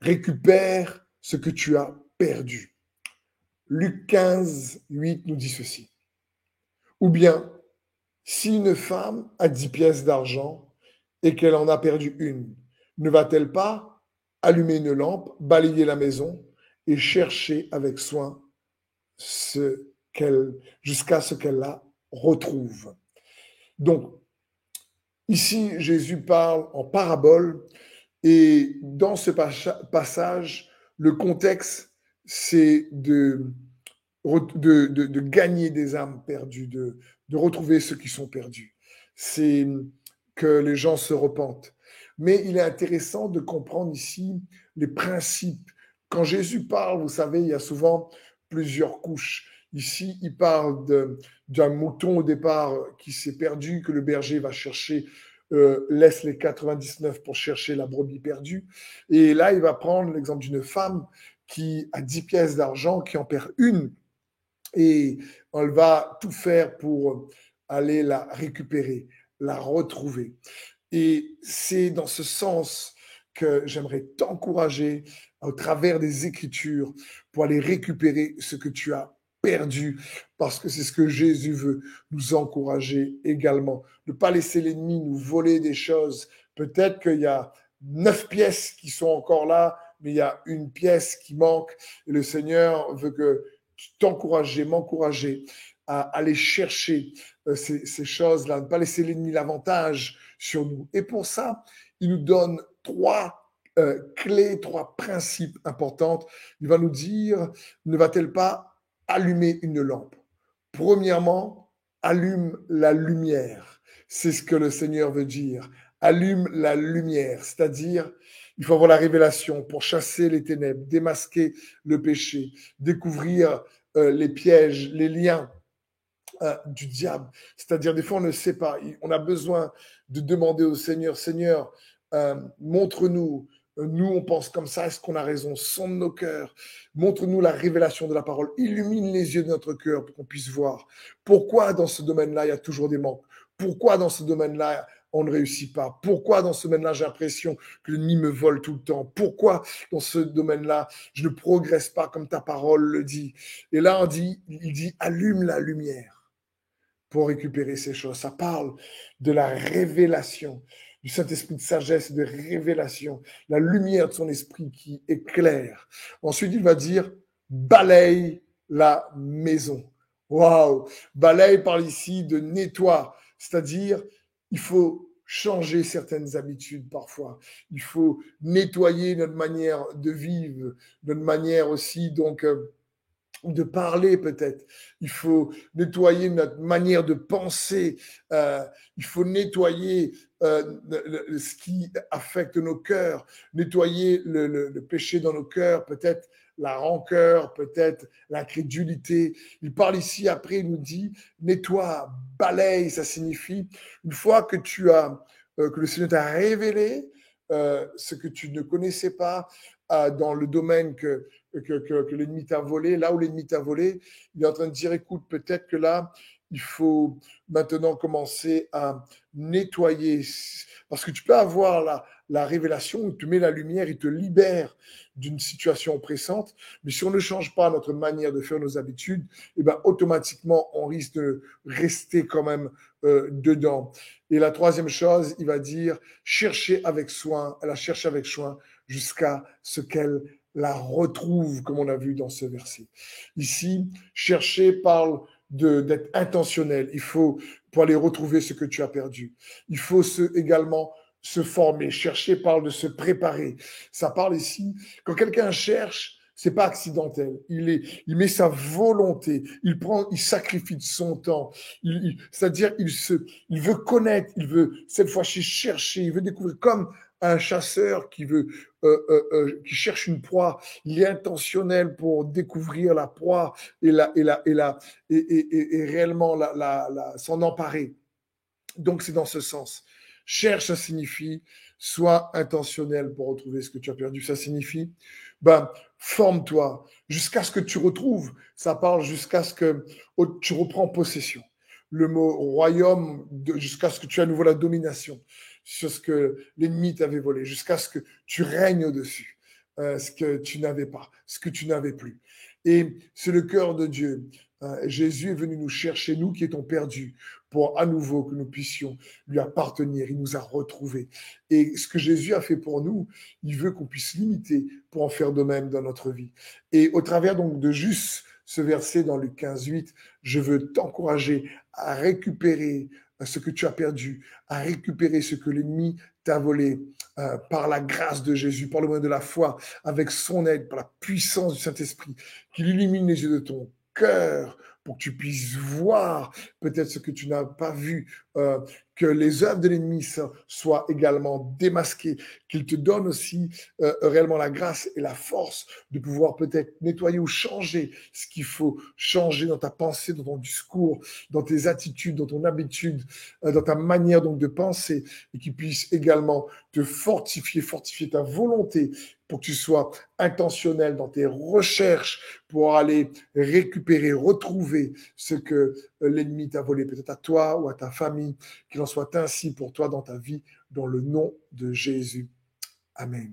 récupère ce que tu as perdu. Luc 15, 8 nous dit ceci. Ou bien, si une femme a 10 pièces d'argent et qu'elle en a perdu une, ne va-t-elle pas allumer une lampe, balayer la maison et chercher avec soin jusqu'à ce qu'elle la retrouve? Donc, ici, Jésus parle en parabole et dans ce passage, le contexte, c'est de gagner des âmes perdues, de retrouver ceux qui sont perdus. C'est que les gens se repentent. Mais il est intéressant de comprendre ici les principes. Quand Jésus parle, vous savez, il y a souvent plusieurs couches. Ici, il parle d'un mouton au départ qui s'est perdu, que le berger va chercher, laisse les 99 pour chercher la brebis perdue. Et là, il va prendre l'exemple d'une femme qui a 10 pièces d'argent, qui en perd une, et on va tout faire pour aller la récupérer, la retrouver. Et c'est dans ce sens que j'aimerais t'encourager au travers des Écritures pour aller récupérer ce que tu as perdu, parce que c'est ce que Jésus veut nous encourager également. Ne pas laisser l'ennemi nous voler des choses. Peut-être qu'il y a 9 pièces qui sont encore là, mais il y a une pièce qui manque. Et le Seigneur veut que m'encourager à aller chercher ces choses-là, ne pas laisser l'ennemi l'avantage sur nous. Et pour ça, il nous donne trois clés, trois principes importants. Il va nous dire, ne va-t-elle pas allumer une lampe? Premièrement, allume la lumière. C'est ce que le Seigneur veut dire. Allume la lumière, c'est-à-dire, il faut avoir la révélation pour chasser les ténèbres, démasquer le péché, découvrir les pièges, les liens du diable. C'est-à-dire, des fois, on ne sait pas. On a besoin de demander au Seigneur, Seigneur, montre-nous. Nous, on pense comme ça. Est-ce qu'on a raison? Sonde nos cœurs. Montre-nous la révélation de la parole. Illumine les yeux de notre cœur pour qu'on puisse voir. Pourquoi dans ce domaine-là, il y a toujours des manques? Pourquoi dans ce domaine-là, on ne réussit pas? Pourquoi dans ce domaine-là, j'ai l'impression que l'ennemi me vole tout le temps? Pourquoi dans ce domaine-là, je ne progresse pas comme ta parole le dit? Et là, il dit, allume la lumière pour récupérer ces choses. Ça parle de la révélation, du Saint-Esprit de sagesse et de révélation, la lumière de son esprit qui éclaire. Ensuite, il va dire, balaye la maison. Waouh! Balaye parle ici de nettoie, c'est-à-dire, il faut changer certaines habitudes parfois. Il faut nettoyer notre manière de vivre, notre manière aussi, donc, de parler peut-être. Il faut nettoyer notre manière de penser. Il faut nettoyer ce qui affecte nos cœurs, nettoyer le péché dans nos cœurs, peut-être la rancœur, peut-être l'incrédulité. Il parle ici, après, il nous dit, nettoie, balaye, ça signifie, une fois que que le Seigneur t'a révélé ce que tu ne connaissais pas dans le domaine que l'ennemi t'a volé, là où l'ennemi t'a volé, il est en train de dire, écoute, peut-être que là, il faut maintenant commencer à nettoyer. Parce que tu peux avoir la révélation, il te met la lumière, il te libère d'une situation oppressante, mais si on ne change pas notre manière de faire nos habitudes, eh ben, automatiquement, on risque de rester quand même dedans. Et la troisième chose, il va dire, chercher avec soin, elle a cherché avec soin jusqu'à ce qu'elle la retrouve, comme on a vu dans ce verset. Ici, chercher parle d'être intentionnel. Il faut, pour aller retrouver ce que tu as perdu. Il faut également se former. Chercher parle de se préparer. Ça parle ici, quand quelqu'un cherche, c'est pas accidentel. Il met sa volonté. Il sacrifie de son temps. C'est-à-dire, il veut connaître, il veut cette fois-ci chercher, il veut découvrir comme un chasseur qui cherche une proie, il est intentionnel pour découvrir la proie et réellement s'en emparer. Donc c'est dans ce sens. Cherche, ça signifie sois intentionnel pour retrouver ce que tu as perdu. Ça signifie forme-toi jusqu'à ce que tu retrouves. Ça parle jusqu'à ce que tu reprends possession. Le mot royaume, jusqu'à ce que tu aies à nouveau la domination sur ce que l'ennemi t'avait volé, jusqu'à ce que tu règnes au-dessus. ce que tu n'avais pas, ce que tu n'avais plus. Et c'est le cœur de Dieu. Jésus est venu nous chercher, nous qui étions perdus, pour à nouveau que nous puissions lui appartenir. Il nous a retrouvés. Et ce que Jésus a fait pour nous, il veut qu'on puisse l'imiter pour en faire de même dans notre vie. Et au travers donc de juste ce verset dans Luc 15:8, je veux t'encourager à récupérer ce que tu as perdu, à récupérer ce que l'ennemi t'a volé par la grâce de Jésus, par le moyen de la foi, avec son aide, par la puissance du Saint-Esprit, qu'il illumine les yeux de ton cœur pour que tu puisses voir peut-être ce que tu n'as pas vu, que les œuvres de l'ennemi soient également démasquées, qu'il te donne aussi réellement la grâce et la force de pouvoir peut-être nettoyer ou changer ce qu'il faut changer dans ta pensée, dans ton discours, dans tes attitudes, dans ton habitude, dans ta manière donc de penser, et qu'il puisse également te fortifier ta volonté pour que tu sois intentionnel dans tes recherches pour aller récupérer, retrouver ce que l'ennemi t'a volé, peut-être à toi ou à ta famille, qu'il en soit ainsi pour toi dans ta vie, dans le nom de Jésus. Amen.